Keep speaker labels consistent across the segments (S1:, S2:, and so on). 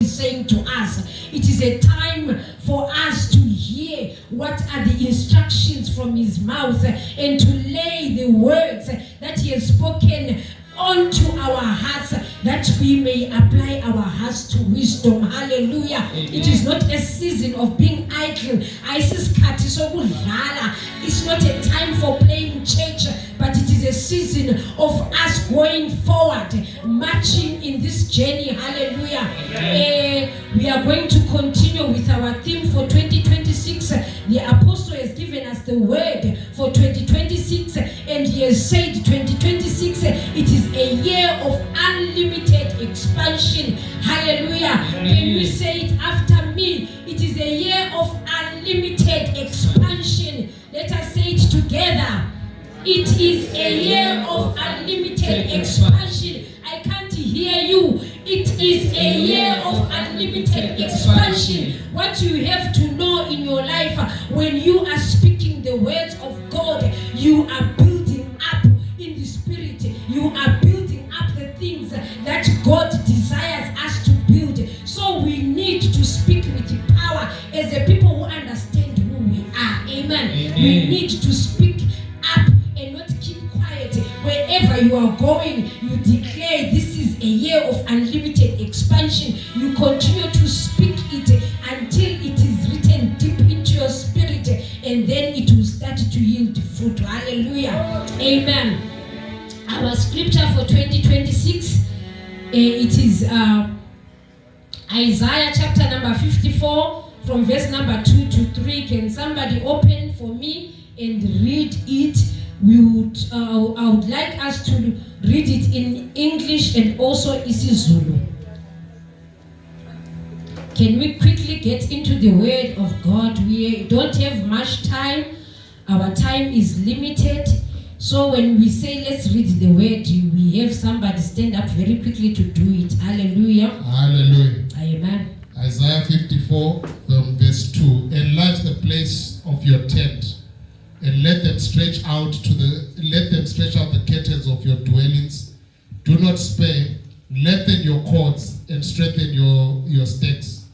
S1: is saying to us. It is a time for us to hear what are the instructions from his mouth and to lay the words that he has spoken onto our hearts, that we may apply our hearts to wisdom. Hallelujah. Amen. It is not a season of being idle. It's not a time for playing church, but it is a season of us going forward, marching in this journey. Hallelujah. We are going to continue with our theme for 2026. The apostle has given us the word for 2026, and he has said 2026, it is a year of unlimited expansion. Hallelujah. Can we say it after me? It is a year of unlimited expansion. Let us say it together. It is a year of unlimited expansion. I can't hear you. It is a year of unlimited expansion. What you have to know in your life, when you are speaking the words of God, you are building up in the spirit. You are building up the things that God desires us to build. So we need to speak with power as a people who understand who we are. Amen. We need to speak up and not keep quiet. Wherever you are going, you declare this is a year of unlimited expansion. You continue to speak it until it is written deep into your spirit, and then it will start to yield fruit. Hallelujah. Amen. Our scripture for 2026, it is Isaiah chapter number 54 from verse number 2 to 3. Can somebody open for me and read it? I would like us to read it in English and also isiZulu. Can we quickly get into the word of God? We don't have much time. Our time is limited. So when we say let's read the word, we have somebody stand up very quickly to do it. Hallelujah.
S2: Hallelujah.
S1: Amen.
S2: Isaiah 54 from verse 2. Enlarge the place of your tent, and let them stretch out the curtains of your dwellings. Do not spare, lengthen your cords and strengthen your stakes.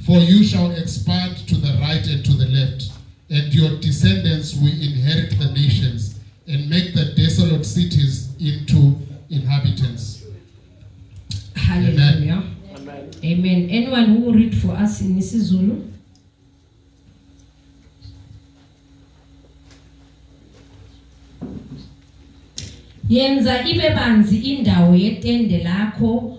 S2: For you shall expand to the right and to the left, and your descendants will inherit the nations and make the desolate cities into inhabitants.
S1: Hallelujah. Amen. Amen. Anyone who will read for us in isiZulu? Yenza ibe banzi indawo yetende lakho,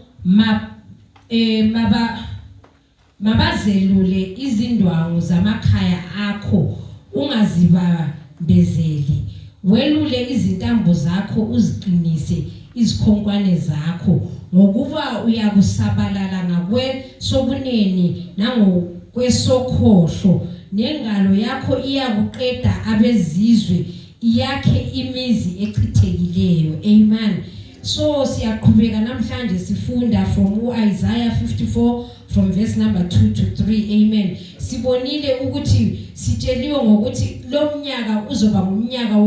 S1: mabazelule izindwangu zamakhaya akho, ungazibambezeli. Welule izintambo zakho, uziqinise izikhonkwane zakho, ngokuba uyakusabalala ngakwesokunene nangokwesokhohlo, nengalo yakho iyakuqeda abezizwe, yakhe imizi echithekileyo. Amen. So siyaqhubeka namhlanje sifunda from Isaiah 54 from verse number 2 to 3. Amen. Sibonile ukuthi sitsheliwe ngokuthi lo mnyaka uzoba ngumnyaka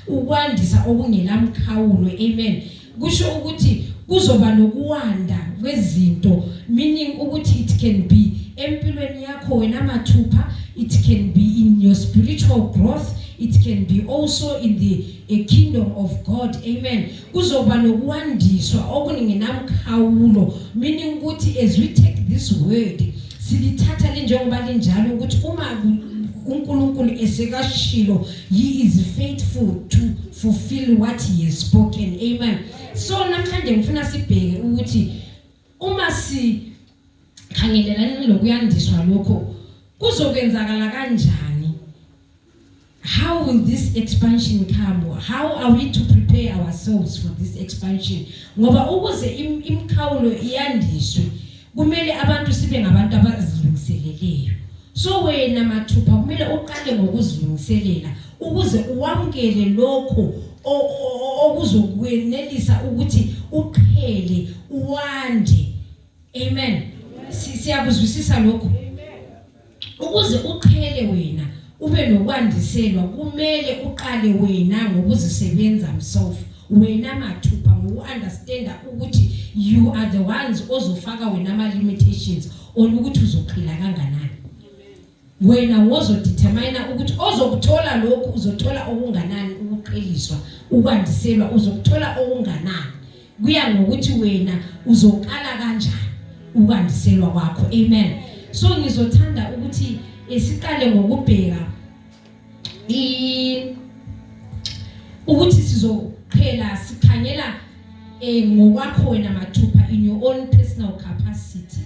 S1: ukwandisa okungelamkhawulo. Amen. Kusho ukuthi kuzoba nokuwanda kwezinto, meaning ukuthi it can be empilweni yakho wena mathupha, it can be in your spiritual growth, it can be also in the kingdom of God. Amen. Kuzoba nokuwandiswa okungenamkhawulo, meaning ukuthi as we take this word, silithatha njengoba linjalo ukuthi uma uNkulunkulu esekashilo, he is faithful to fulfill what he has spoken. Amen. So namhlanje ngifuna sibheke ukuthi uma sikhangelelana lokuyandiswa lokho kuzokwenzakala kanjani? How will this expansion come? How are we to prepare ourselves for this expansion? Ngoba ukuze imkhawulo iyandiswe, kumele abantu sibe ngabantu abazilungiseleleyo. So wena mathupha kumele uqale ngokuzilungiselela ukuze uwamkele lokho okuzokwenelisa ukuthi uqhele uwande. Amen. Siyakuzwisisa lokho? Ukuze uqhele wena ube nokwandiselwa, kumele uqale wena ngokuzisebenza mself wena mathupha ngoku-understanda ukuthi you are the ones ozofaka wena ama-limitations on ukuthi uzoqhila kanganani. Wena wozodetermine ukuthi ozokuthola lokhu uzothola okunganani, ukuqheliswa, ukwandiselwa uzokuthola okunganani. Kuya ngokuthi wena uzokala kanjani ukwandiselwa kwakho. Amen. So ngizothanda ukuthi siqale ngokubheka ukuthi sizoqhela sikhangela ngokwakho wena mathupha in your own personal capacity.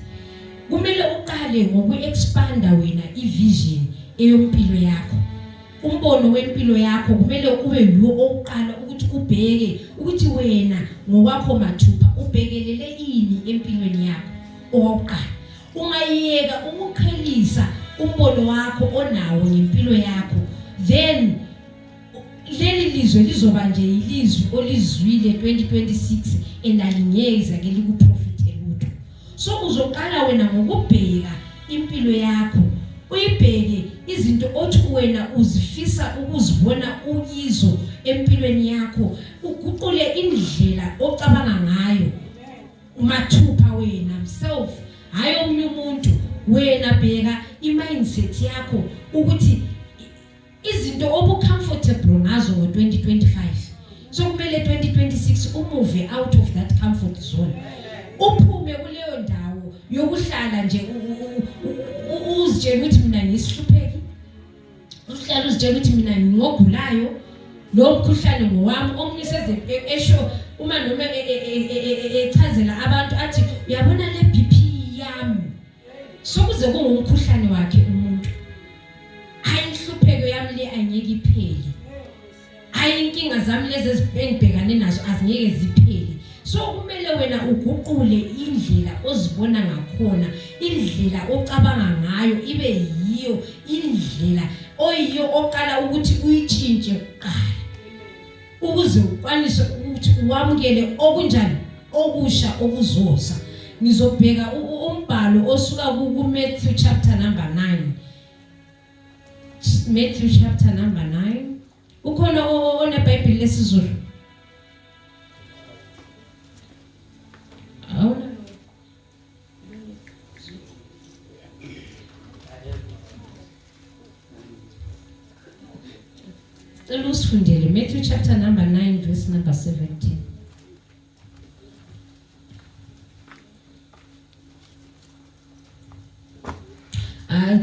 S1: Kumele uqale ngoku-expanda wena i-vision eyompilo yakho. Umbono wempilo yakho kumele ube yiwo oqala ukuthi ubheke ukuthi wena ngokwakho mathupha ubhekelele ini empilweni yakho. Oqala ungayiyeka ukuqhelisa umbono wakho onawo ngempilo yakho, then leli lizwe lizoba nje ilizwi olizwile 2026 endalingeza ke likuprofite lutho. So uzoqala wena ngokubheka impilo yakho, uyibheke izinto othi wena uzifisa ukuzibona uyizo empilweni yakho, uguqule indlela ocabanga ngayo mathupha wena himself, hayi omunye umuntu. Wena bheka i-mindset yakho ukuthi izinto obu-comfortable ngazo ngo-2025, so kumele 2026 umove out of that comfort zone, uphume kuleyo ndawo yokuhlala nje uzitshela ukuthi mina ngisihlupheki, uhlala uzitshela ukuthi mina ngingogulayo, lo mkhuhlane ngowami. Omunye seze esho uma noma echazela abantu athi uyabona le BP yami, sokuze kungumkhuhlane wakhe umuntu. Ayihlupheko yami le angeke iphele, ayinkinga zami lezi ezibhekane nazo azingeke ziphele. So kumele wena uguqule indlela ozibona ngakhona, indlela ocabanga ngayo ibe yiyo indlela oyiyo oqala ukuthi uyitshintshe kuqala, ukuze ukwanise ukuthi uwamukele okunjani okusha okuzoza. Ngizobheka umbhalo osuka ku-Matthew chapter number 9. Matthew chapter number 9. Ukhona oneBhayibheli lesizulu? Awuna? Cela usifundele Matthew chapter number 9 verse number 17.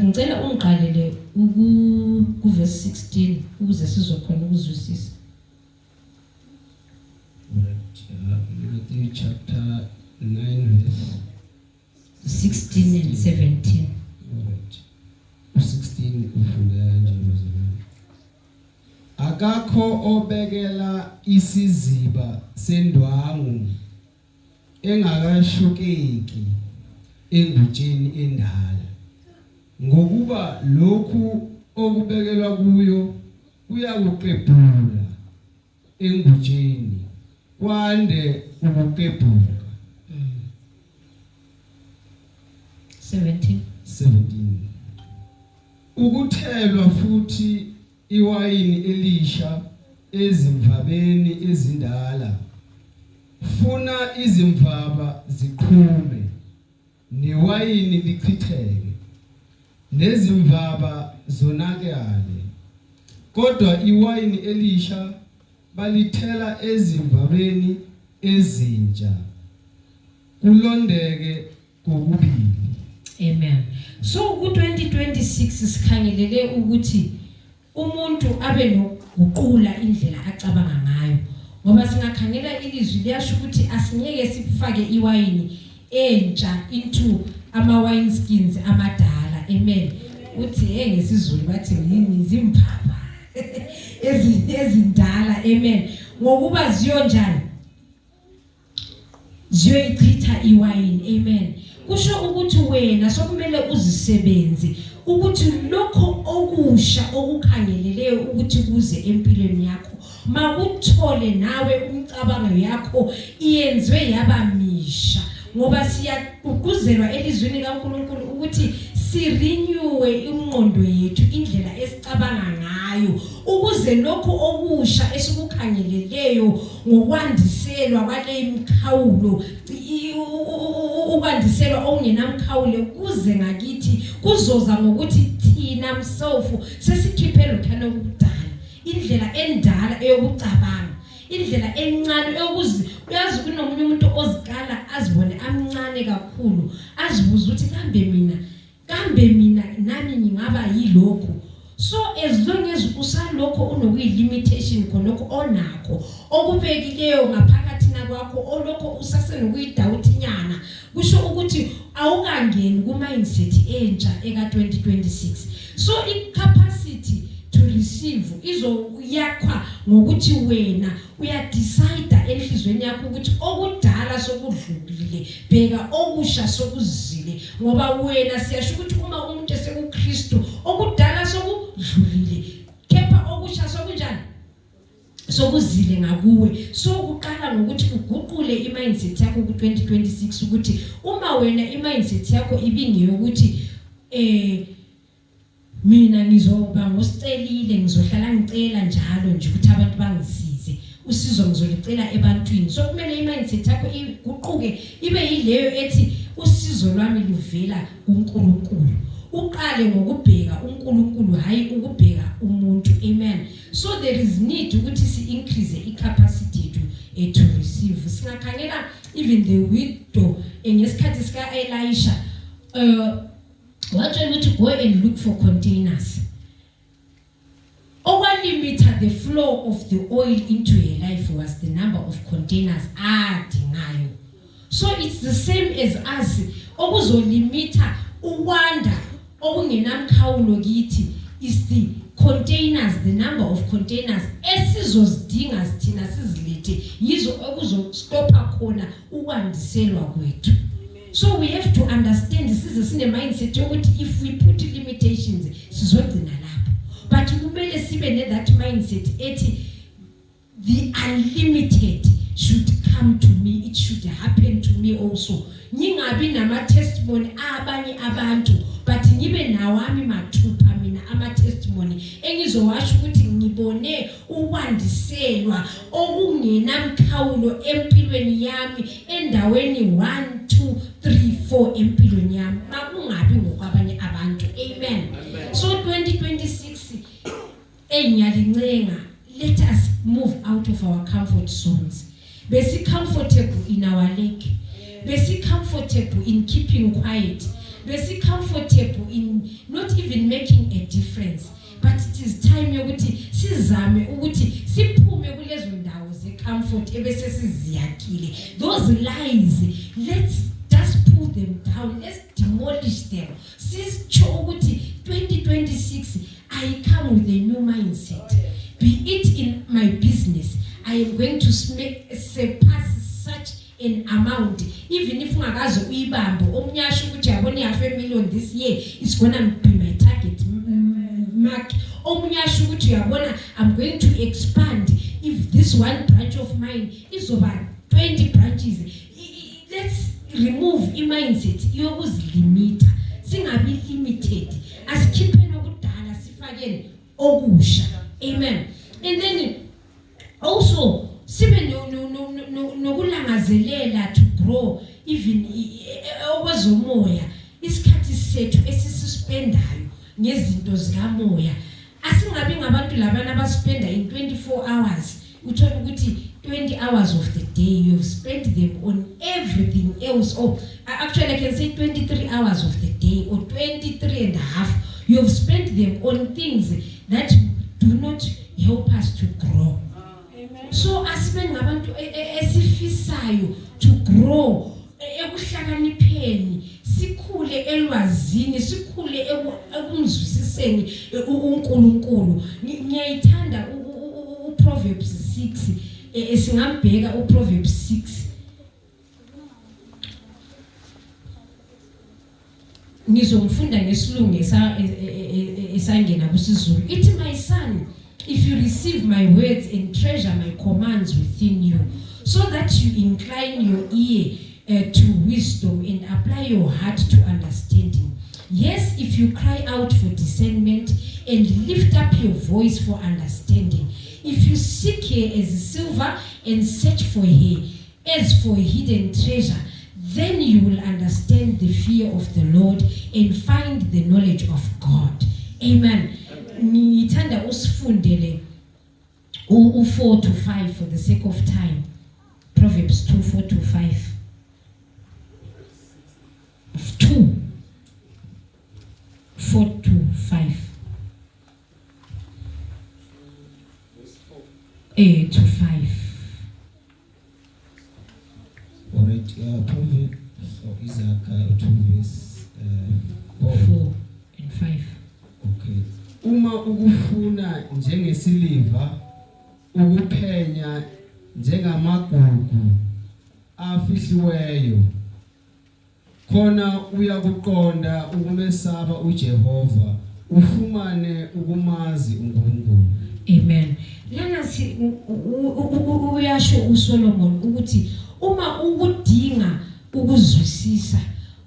S1: Ngicela ungiqalele ku verse 16 ukuze sizokhona ukuzwisisa.
S3: Matthew chapter 9 verse
S1: 16 and 17.
S3: Alright. 16 ufunda kanje. Akakho obekela isiziba sendwangu engakashukeki engutsheni endala, ngokuba lokhu okubekelwa kuyo kuyakuqebhula engutsheni kwande ukuqebhuka.
S1: 17.
S3: Ukuthelwa futhi iwayini elisha ezimvabeni ezindala, funa izimvaba ziqhume newayini lichitheke nezimvaba zonakale, kodwa iwayini elisha balithela ezimvabeni ezintsha, kulondeke kokubili.
S1: Amen. So ku-2026 sikhangelele ukuthi umuntu abe nokuqula indlela acabanga ngayo, ngoba singakhangela ilizwi liyasho ukuthi asingeke sifake iwayini entsha into ama-wine skins amadala. Amen. Uthi ngesizulu bathi izimphapha ezindala. Amen. Ngokuba ziyonjani, ziyoyichitha iwayini. Amen. Kusho ukuthi wena sokumele uzisebenze ukuthi lokho okusha okukhangeleleyo ukuthi kuze empilweni yakho makuthole nawe umcabango yakho iyenzwe yaba misha, ngoba siyaququzelwa elizweni kaNkulunkulu ukuthi sirenewe ingqondo yethu, indlela esicabanga ngayo, ukuze lokho okusha esikukhangeleleyo ngokwandiselwa kwale imkhawulo ukwandiselwa ongenamkhawulo kuze ngakithi kuzoza ngokuthi thina msofu sesikhiphe lokhana okudala indlela endala eyokucabanga indlela encane eyokuzi uyazi kunomunye umuntu ozikala azibone amncane kakhulu azibuza ukuthi kambe mina nami ngingaba yilokho. So as long as usalokho unokuyilimitation khonokho onakho okubekileyo ngaphakathi nakwakho olokho usasenokuyidawuthinyana kusho ukuthi awukangeni ku mindset entsha eka 2026. So incapacity to receive izoyakhwa ngokuthi wena uyadecide enhlizweni yakho ukuthi okudala sokudlulile bheka okusha sokuzile ngoba wena siyasho ukuthi uma umuntu esekuKristu okudala sokudlulile kepha okusha sokunjani sokuzile ngakuwe. So kuqala ngokuthi uguqule imindset yakho ku 2026 ukuthi uma wena imindset yakho ibingeyokuthi mina ngizoba ngosicelile ngizohlala ngicela njalo nje ukuthi abantu bangisize usizo ngizolicela ebantwini. So kumele imindset yakho iguquke ibe yileyo ethi usizo lwami luvela kuNkulunkulu. Uqale ngokubheka uNkulunkulu hayi ukubheka umuntu. Amen. So there is need ukuthi si increase icapacity to receive. Singakhangela even the widow ngesikhathi sika Elisha watshela ukuthi go and look for containers. Okwalimita the flow of the oil into her life was the number of containers adingayo. So it's the same as us okuzolimita ukwanda okungenamkhawulo kithi is the containers, the number of containers esizozidinga sithina sizilethe yizo okuzostopha khona ukwandiselwa kwethu. So we have to understand size sine mindset yokuthi if we put limitations sizogcina lapho, but kumele sibe ne that mindset ethi the unlimited should come to me, it should happen to me also. Ngingabi nama testimony abanye abantu but ngibe nawami mathupha mina ama testimony engizowasho ukuthi ngibone ukwandiselwa okungenamkhawulo empilweni yami endaweni 1 2 3 4 empilweni yami makungabi ngokwabanye abantu. Amen. So 2026 enyalincenga, let us move out of our comfort zones. Besi comfortable in our leg. Besi comfortable in keeping quiet. Besi comfortable in not even making a difference. But it is time yokuthi sizame ukuthi siphume kulezo ndawo ze comfort ebese siziyakile. Those lies, let's just pull them down. Let's demolish them. Sisho ukuthi 2026 I come with a new mindset. Be it in my business, I am going to surpass such an amount. Even if ungakaze uyibambe omnyasho ukuthi yabona half a million this year, it's gonna be my target mark. Omnyasho ukuthi yabona I'm going to expand. If this one branch of mine is over 20 branches, let's remove mindset yokuzilimita. Singabi limited. Asikhiphe nokudala sifakeni okusha. Amen. And then also sibe nokulangazelela to grow even okwezomoya. Isikhathi sethu esispendayo ngezinto zikamoya asingabi ngabantu labana abaspenda in 24 hours. Uthola ukuthi 20 hours of the day you've spent them on everything else, or actually I can say 23 hours of the day or 23 and a half you've spent them on things that do not help us to grow. Amen. So asibe ngabantu esifisayo to grow ekuhlakanipheni, sikhule elwazini, sikhule ekumzwisiseni uNkulunkulu. Ngiyayithanda uProverbs 6 singambheka uProverbs 6 ngizomfunda ngesilungu esangena kusiZulu. Ithi my son, if you receive my words and treasure my commands within you, so that you incline your ear to wisdom and apply your heart to understanding. Yes, if you cry out for discernment and lift up your voice for understanding. If you seek her as silver and search for her as for hidden treasure, then you will understand the fear of the Lord and find the knowledge of God. Amen. Ngithanda usifundele u4 to 5 for the sake of time. Proverbs 2:4 to 5. 2:4 to 5. To 5.
S3: Alright, Proverbs or Isaac 2 verse
S1: 4 and 5.
S3: Okay. Uma ukufuna njengesiliva, ukuphenya njengamagugu afihliweyo, khona uyakuqonda ukumesaba uJehova, ufumane ukumazi uNkulunkulu.
S1: Amen. Lana si uyasho uSolomon ukuthi uma ukudinga ukuzwisisa,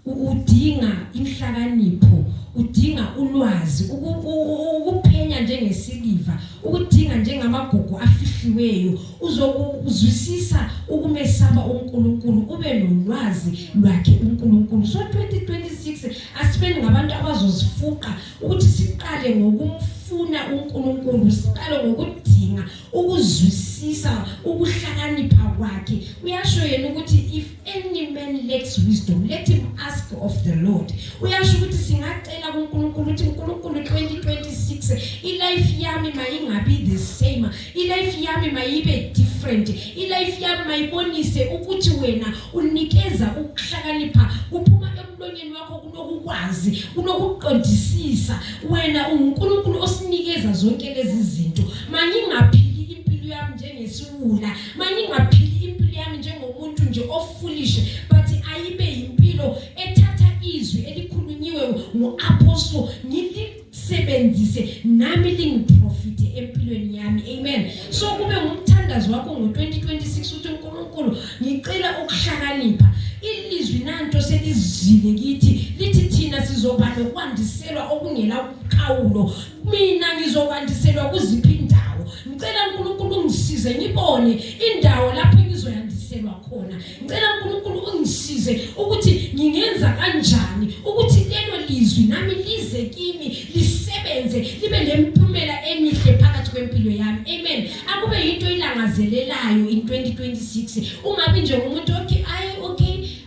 S1: udinga inhlakanipho, udinga ulwazi, ukuphenya njengesiliva, ukudinga njengamagugu afihliweyo, uzokuzwisisa ukumesaba uNkulunkulu, ube nolwazi lwakhe uNkulunkulu. So 2026 asibe ngabantu abazozifuqa ukuthi siqale ngokumfuna uNkulunkulu, siqale ngokudinga ukuzwisisa ukuhlakanipha kwakhe. Uyasho yena ukuthi if any man lacks wisdom, let him ask of the Lord. Uyasho ukuthi singacela kuNkulunkulu ukuthi uNkulunkulu 2026 ilife yami mayingabi the same, ilife yami mayibe different, ilife yami mayibonise ukuthi wena unikeza ukuhlakanipha kuphuma emlonyeni wakho, kunokukwazi, kunokuqondisisa. Wena uNkulunkulu osinikeza zonke lezi zinto. Mangingaphili impilo yami njengesiwula, mangingaphili impilo yami njengomuntu nje ofoolish, but ayibe impilo ethatha izwi elikhulunyiwe nguApostle ngilisebenzise nami lingiprofite empilweni yami. Amen. So kube ngumthandazo wakho ngo2026 uthi uNkulunkulu ngicela ukuhlakanipha. Ilizwi nanto selizile kithi lithi thina sizoba nokwandiselwa okungela uqhawulo. Mina ngizokwandiselwa kuziphi indawo. Ngicela uNkulunkulu ungisize ngibone indawo lapho engizoyandiselwa khona. Ngicela uNkulunkulu ungisize ukuthi ngingenza kanjani ukuthi lelo lizwi nami lize kimi, lisebenze, libe lempumela emihle phakathi kwempilo yami. Amen. Akube yinto ilangazelelayo in 2026. Ungabi nje umuntu okay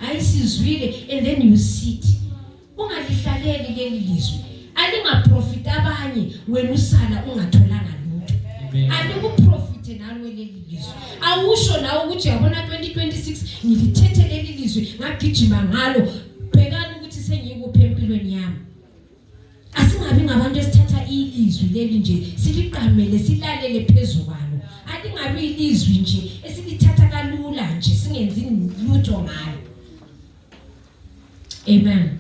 S1: ayisizwile and then you sit. Ungalihlaleli leli lizwi. Alingaprofit abanye wena usala ungatholanga lutho. Alikuprofite nawe leli lizwi. Awusho nawe ukuthi yabona 2026 ngilithethe leli lizwi ngagijima ngalo. Bhekani ukuthi sengikuphi empilweni yami. Asingabi ngabantu esithatha ilizwi leli nje siliqamele silalele phezulu kwalo. Alingabi ilizwi nje esilithatha kalula nje singenzi lutho ngalo. Amen.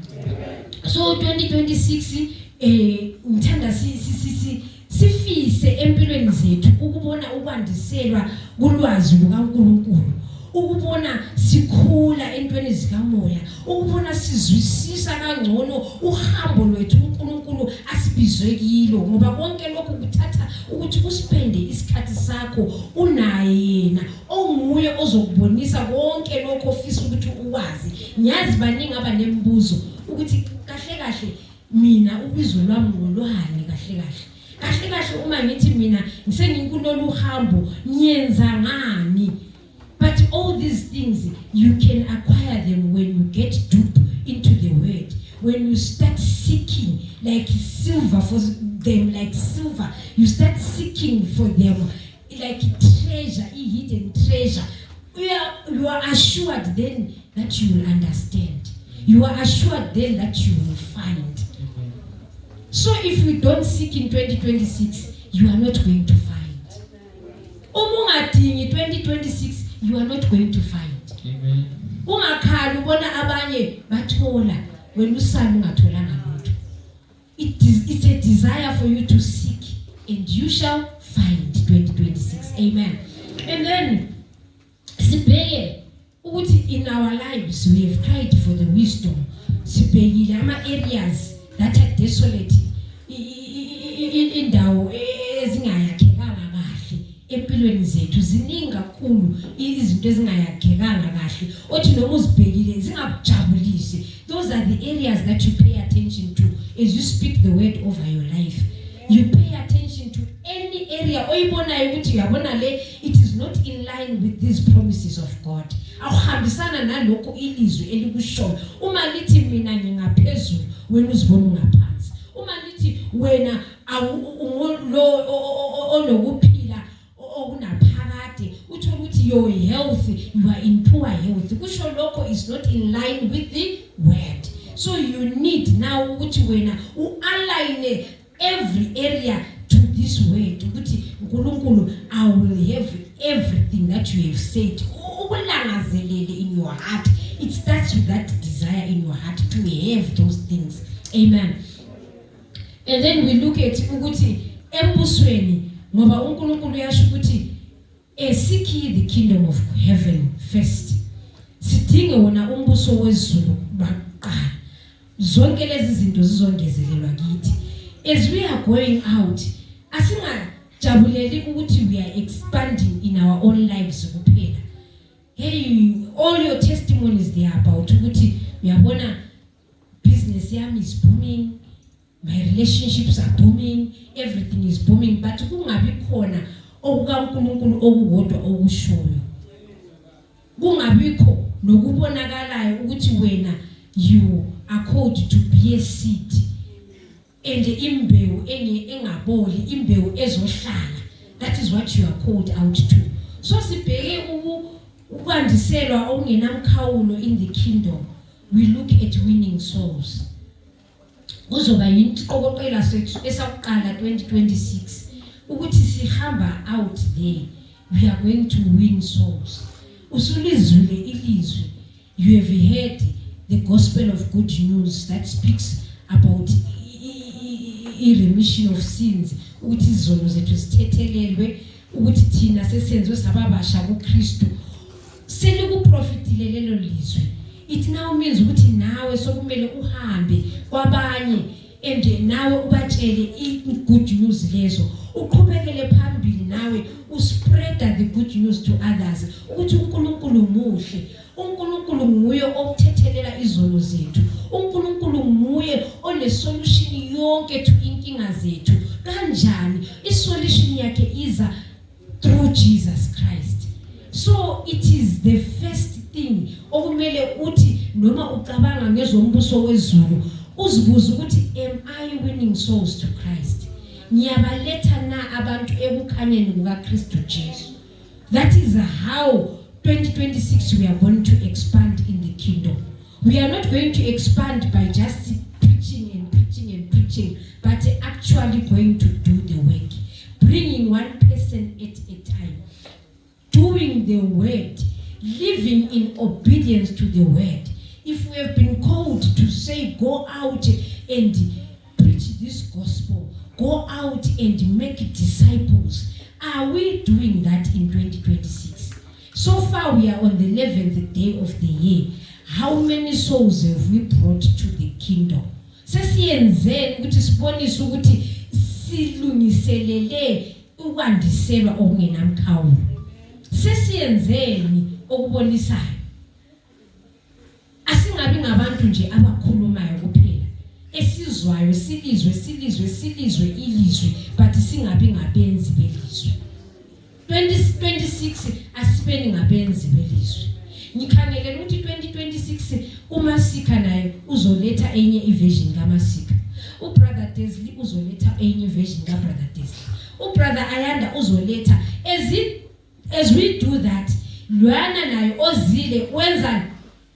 S1: So 2026 ngithanda sifise empilweni zethu ukubona ukwandiselwa kulwazi lukaNkulunkulu, ukubona sikhula entweni zikamoya, ukubona sizwisisa kangcono uhambo lwethu uNkulunkulu asibizwe kilo, ngoba konke lokho kuthatha ukuthi uspende isikhathi sakho unaye yena onguye ozokubonisa konke lokho ofisa ukuthi ukwazi. Ngiyazi baningi abanembuzo ukuthi kahle mina ubizo lwami ngolwani kahle uma ngithi mina ngisengikulolu hambo ngiyenza ngani. But all these things you can acquire them when you get deep into the word, when you start seeking like silver for them, like silver, you start seeking for them like treasure, a hidden treasure. You are assured then that you will understand. You are assured then that you will find. So if you don't seek in 2026, you are not going to find. Umungadingi 2026, you are not going to find.
S3: Amen.
S1: Ungakhali ubona abanye bathola wena usala ungatholanga lutho. It's a desire for you to seek and you shall find 2026. Amen. And then sibheke ukuthi in our lives we have cried for the wisdom. Sibhekile ama areas that are desolate indawo ezingayakhekanga kahle empilweni zethu ziningi kakhulu izinto ezingayakhekanga kahle othi noma uzibhekile zingakujabulisi. Those are the areas that you pay attention to as you speak the word over your life. You pay attention to any area oyibonayo ukuthi uyabona le it is not in line with these promises of God. Awuhambisana nalokho ilizwi elikushoyo. Uma lithi mina ngingaphezulu wena uzibona ungaphansi. Uma lithi wena onokuphila okunaphakade uthola ukuthi your health, you are in poor health. Kusho lokho is not in line with the word. So you need now ukuthi wena u-align every area to this word ukuthi uNkulunkulu I will have everything that you have said. Ukulangazelele in your heart. It starts with that desire in your heart to have those things. Amen. And then we look at ukuthi embusweni ngoba uNkulunkulu yasho ukuthi seek ye the kingdom of heaven first. Sidinge wona umbuso wezulu baqala. Zonke lezi zinto zizongezelelwa kithi. As we are going out, asingajabuleli ukuthi we are expanding in our own lives kuphela. Hey, all your testimonies they are about ukuthi uyabona business yami is booming, my relationships are booming, everything is booming, but kungabi khona okukaNkulunkulu okukodwa okushoyo. Kungabikho nokubonakalayo ukuthi wena you are called to be a seed. And imbewu engaboli, imbewu ezohlala. That is what you are called out to. So sibheke ukwandiselwa okungenamkhawulo in the kingdom. We look at winning souls. Kuzoba yinqokoqela sethu esakuqala 2026 ukuthi sihamba out there. We are going to win souls. Usulizwile ilizwi. You have heard the gospel of good news that speaks about remission of sins, ukuthi izono zethu sithethelelwe, ukuthi thina sesenzwe sababasha kuKristu. Selikuprofitile lelo lizwi. It now means ukuthi nawe sokumele uhambe kwabanye and nawe ubatshele i-good news lezo. Uqhubekele phambili nawe uspread the good news to others. Ukuthi uNkulunkulu muhle. uNkulunkulu nguye okuthethelela izono zethu. uNkulunkulu nguye one solution yonke to inkinga zethu. Kanjani? I-solution yakhe iza through Jesus Christ. So it is the first thing okumele uthi noma ucabanga ngezombuso wezulu uzibuza ukuthi am I winning souls to Christ? Ngiyabaletha na abantu ekukhanyeni kukaKristu Jesu. That is how 2026 we are going to expand in the kingdom. We are not going to expand by just preaching and preaching and preaching, but actually going to do the work, bringing one person at a time, doing the word, living in obedience to the word. If we have been called to say go out and preach this gospel, go out and make disciples, are we doing that in 2026? So far we are on the 11th day of the year. How many souls have we brought to the kingdom? Sesiyenzeni ukuthi sibonise ukuthi silungiselele ukwandiselwa okungenamkhawulo. Sesiyenzeni okubonisayo. Asingabi ngabantu nje abakhulumayo kuphela. Esizwayo silizwe ilizwi, but singabi ngabenzi belizwi. 2026 asibeni ngabenzi belizwi. Ngikhangelela ukuthi 2026 uMasika naye uzoletha enye iversion kaMasika. uBrother Desley uzoletha enye version kaBrother Desley. uBrother Ayanda uzoletha. As we do that, Luana naye ozile wenza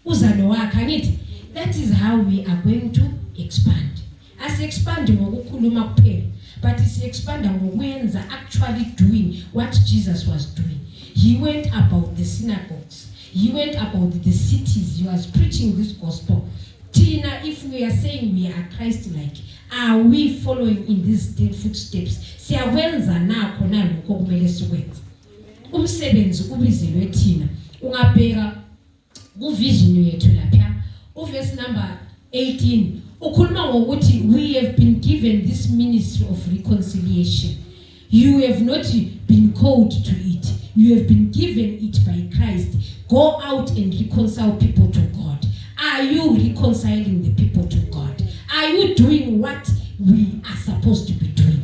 S1: uzalo wakhe ngithi that is how we are going to expand. As expand ngokukhuluma kuphela, but is expand ngokwenza, actually doing what Jesus was doing. He went about the synagogues. He went about the cities. He was preaching this gospel. Tina, if we are saying we are Christ-like, are we following in these footsteps? Siyawenza nakho nalokho kumele sikwenze. Umsebenzi ubizelwe thina. Ungabheka kuvision yethu lapha, uverse number 18, Ukhuluma ngokuthi we have been given this ministry of reconciliation. You have not been called to it. You have been given it by Christ. Go out and reconcile people to God. Are you reconciling the people to God? Are you doing what we are supposed to be doing?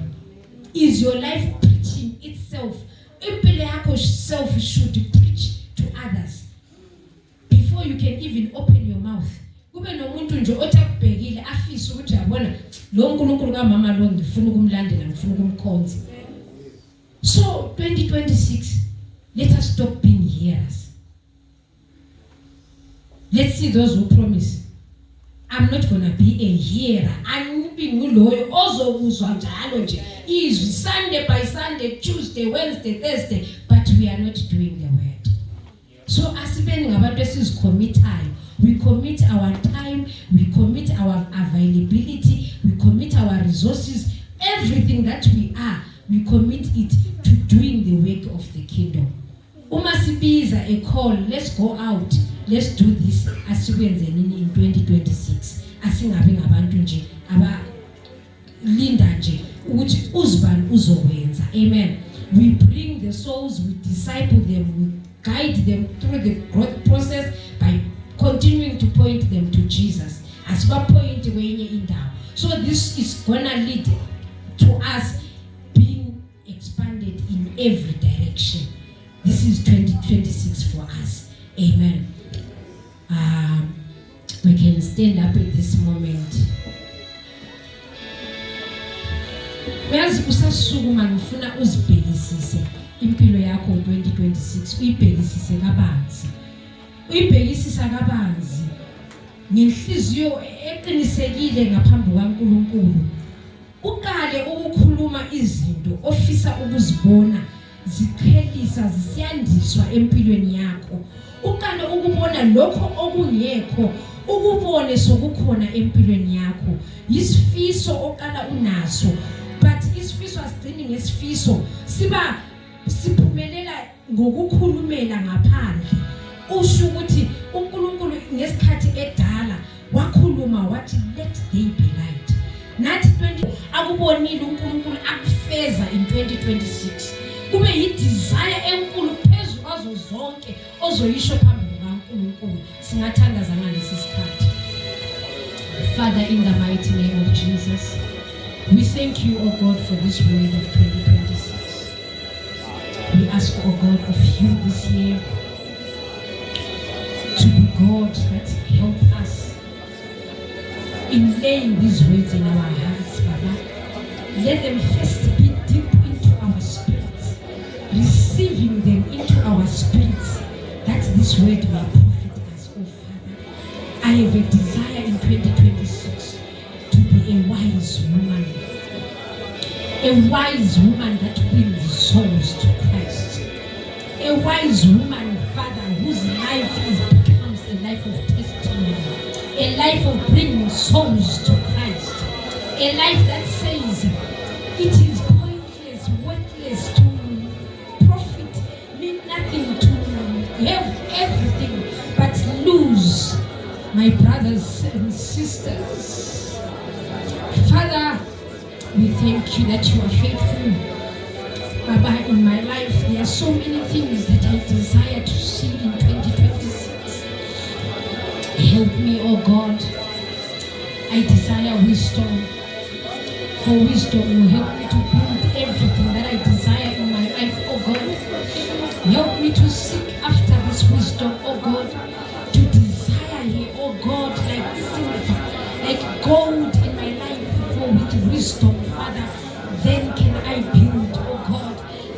S1: Is your life preaching itself? Impilo yakho self should preach to others before you can even open your mouth. Kube nomuntu nje othi akubhekile afisa ukuthi yabona lo nkulunkulu kaMama lo ngifuna ukumlandela ngifuna ukumkhonza. So 2026, let us stop being hearers. Let's see those who promise. I'm not gonna be a hearer. Angibi nguloyo ozokuzwa njalo nje izwi Sunday by Sunday, Tuesday, Wednesday, Thursday, but we are not doing the word. So asibeni ngabantu esizikhomithayo. We commit our time, we commit our availability, we commit our resources, everything that we are, we commit it to doing the work of the kingdom. Uma sibiza a call, let's go out, let's do this, asikwenze nini in 2026. Asingabi ngabantu nje abalinda nje ukuthi uzibani uzokwenza. Amen. We bring the souls, we disciple them, we guide them through the growth process by continuing to point them to Jesus. Asibapoint kwenye indawo. So this is gonna lead to us being expanded in every direction. This is 2026 for us. Amen. We can stand up at this moment. Uyazi usasukuma ngifuna uzibhekisise impilo yakho 2026, uyibhekisise kabanzi. Uyibhekisisa kabanzi ngenhliziyo eqinisekile ngaphambi kwaNkulunkulu. Uqale ukukhuluma izinto ofisa ukuzibona zikhelisa zisiyandiswa empilweni yakho. Uqale ukubona lokho okungekho ukubone sokukhona empilweni yakho. Isifiso oqala unaso, but isifiso asigcini ngesifiso, siphumelela ngokukhulumela ngaphandle. Usho ukuthi uNkulunkulu ngesikhathi edala wakhuluma wathi let there be light. Nathi 20 akubonile uNkulunkulu akufeza in 2026. Kube yidesire enkulu phezulu kwazo zonke ozoyisho phambili kaNkulunkulu. Singathandaza ngalesi sikhathi. Father, in the mighty name of Jesus, we thank you, O God, for this word of 2026. We ask, O God, of you this year to be God that help us in laying these words in our hearts, Father. Let them first be deep into our spirits, receiving them into our spirits, that this word may profit us, oh Father. I have a desire in 2026 to be a wise woman that wins souls to Christ, a wise woman, Father, whose life becomes a life of testimony, a life of bringing souls to Christ, a life that says it is pointless, worthless to profit, mean nothing to have everything, but lose my brothers and sisters. Father, we thank you that you are faithful. Baba, in my life, there are so many things that I desire to see in 2026. Help me, oh God. I desire wisdom. For wisdom will help me to build everything that I desire in my life, oh God. Help me to seek after this wisdom, oh God. To desire here, oh God, like silver, like gold in my life. For with wisdom, Father, then can I build, oh God.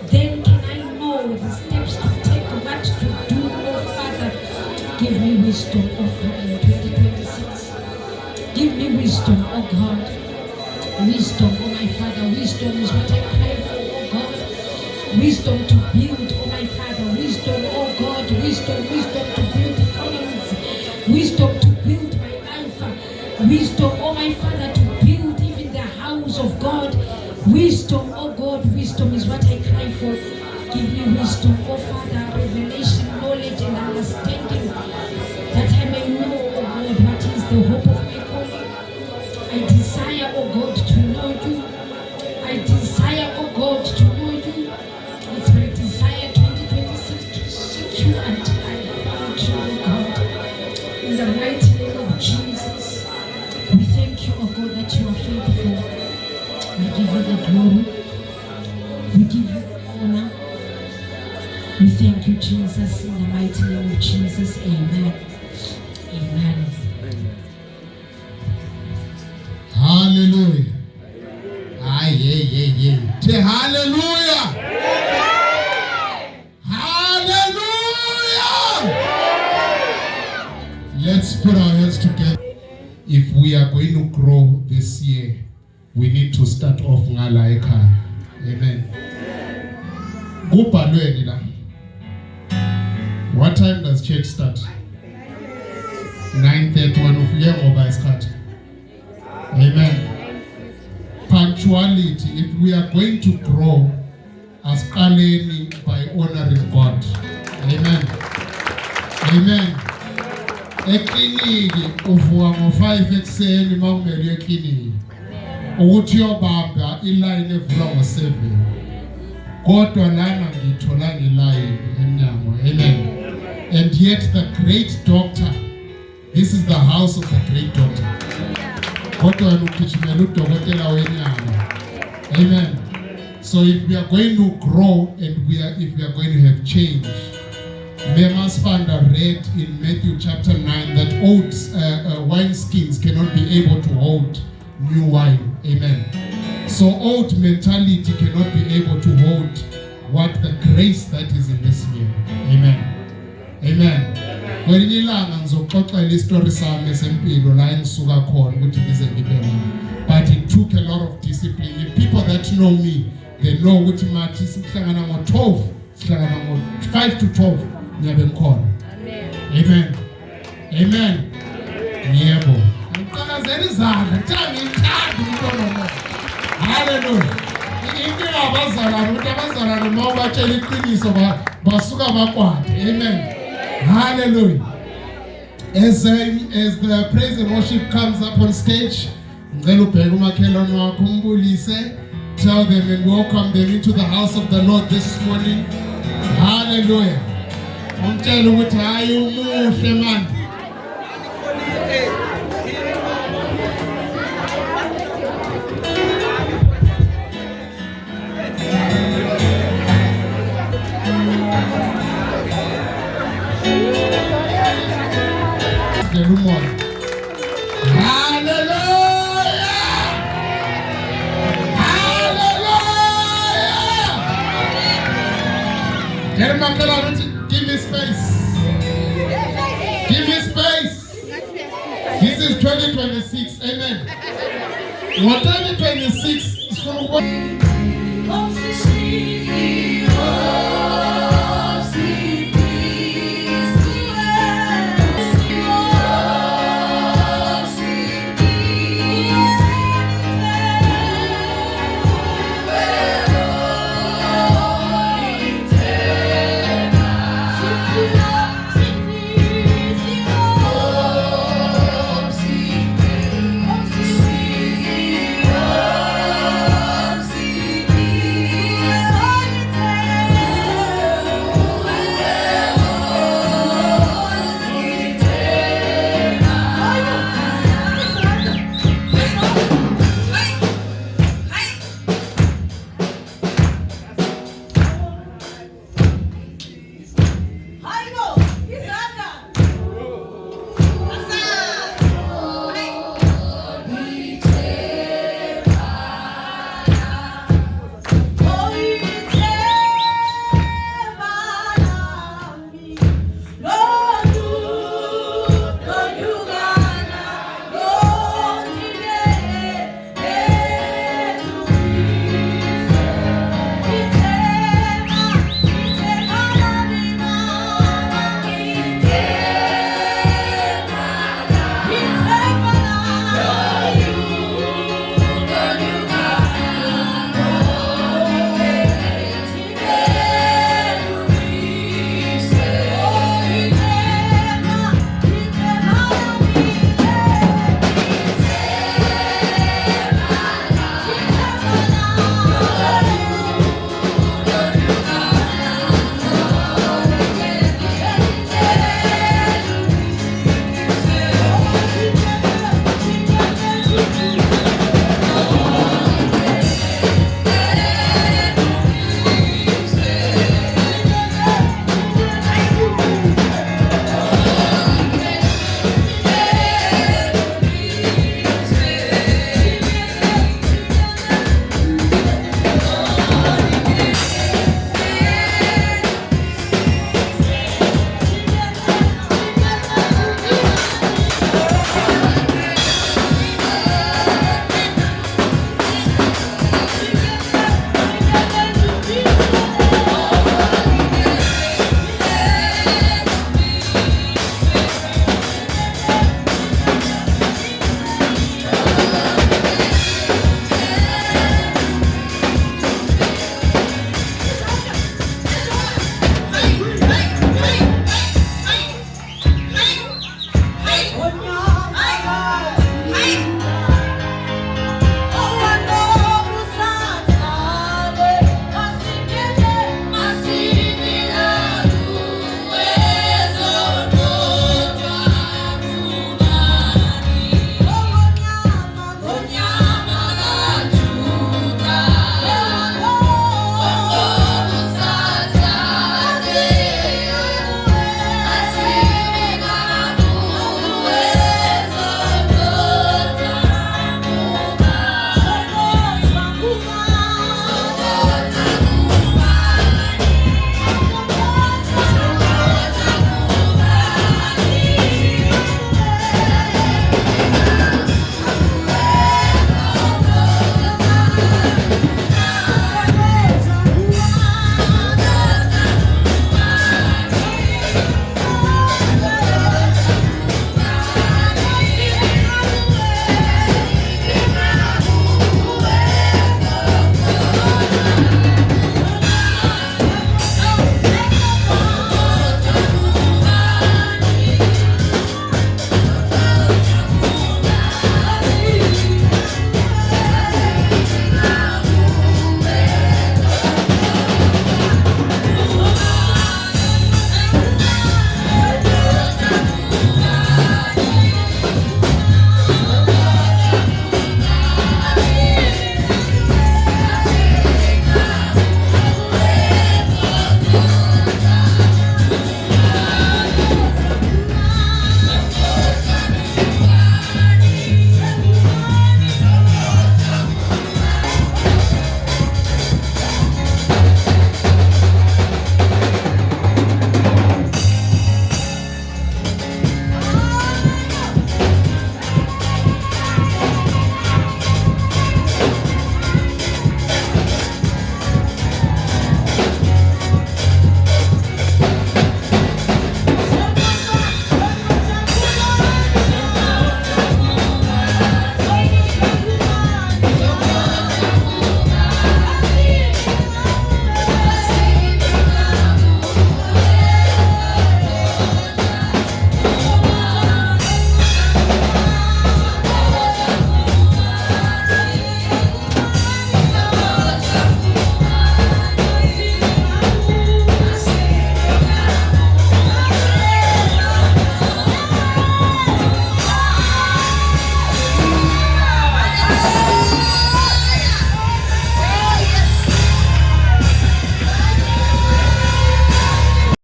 S1: Then can I know the steps to take, what to do, oh Father. Give me wisdom, oh Father, in 2026. Give me wisdom, oh God. Wisdom, oh my Father. Wisdom is what I cry for, oh God. Wisdom to build, oh my Father. Wisdom, oh God. Wisdom to build economies. Wisdom to build my life. Wisdom, oh my Father, to build even the house of God. Wisdom, oh God, wisdom is what I cry for. Give me wisdom, oh Father, revelation, knowledge and understanding, that I may know, oh God, what is the hope of my calling. Jesus, in the mighty name of Jesus, amen. Amen.
S2: Hallelujah. Aye, yeah. Say hallelujah. Hallelujah. Let's put our hands together. If we are going to grow this year, we need to start off ngala ekhaya. Amen. Kubhalweni la. What time does church start? 9:30 when ufike ngoba isikhathi. Amen. Punctuality. If we are going to grow, asiqaleni by honoring God. Amen. Amen. Ekliniki uvuka ngo5 ekseni mawumele ekliniki. Ukuthi uyobamba iline evula ngo7. Kodwa lana ngithola ngeline emnyango. Amen. And yet the great doctor, this is the house of the great doctor. Kodwa ukugijimela udokotela wenyama. Amen. So if we are going to grow and if we are going to have change, Memaspanda read in Matthew chapter 9 that old wine skins cannot be able to hold new wine. Amen. So old mentality cannot be able to hold what the grace that is in this year. Amen. Amen. Kwelinye ilanga ngizoxoxela istory sami esempilo la engisuka khona ukuthi ngize ngibe ngani. But it took a lot of discipline. The people that know me, they know ukuthi mathi sihlangana ngo12, sihlangana ngo5 to 12 ngiyabe ngikhona. Amen. Amen. Yebo. Ngiqhakazela izandla, thanga ngithanda umntwana. Hallelujah. Inkinga abazalwane ukuthi abazalwane mawubatshela iqiniso basuka bakwade. Amen. Hallelujah. As the praise and worship comes up on stage, ngicela ubheke umakhelwane wakho umbulise, tell them and welcome them into the house of the Lord this morning. Hallelujah. Umtshela ukuthi hayi umuhle man. Hallelujah! Hallelujah! Give me space. Give me space. This is 2026. Amen. What 2026 is from what?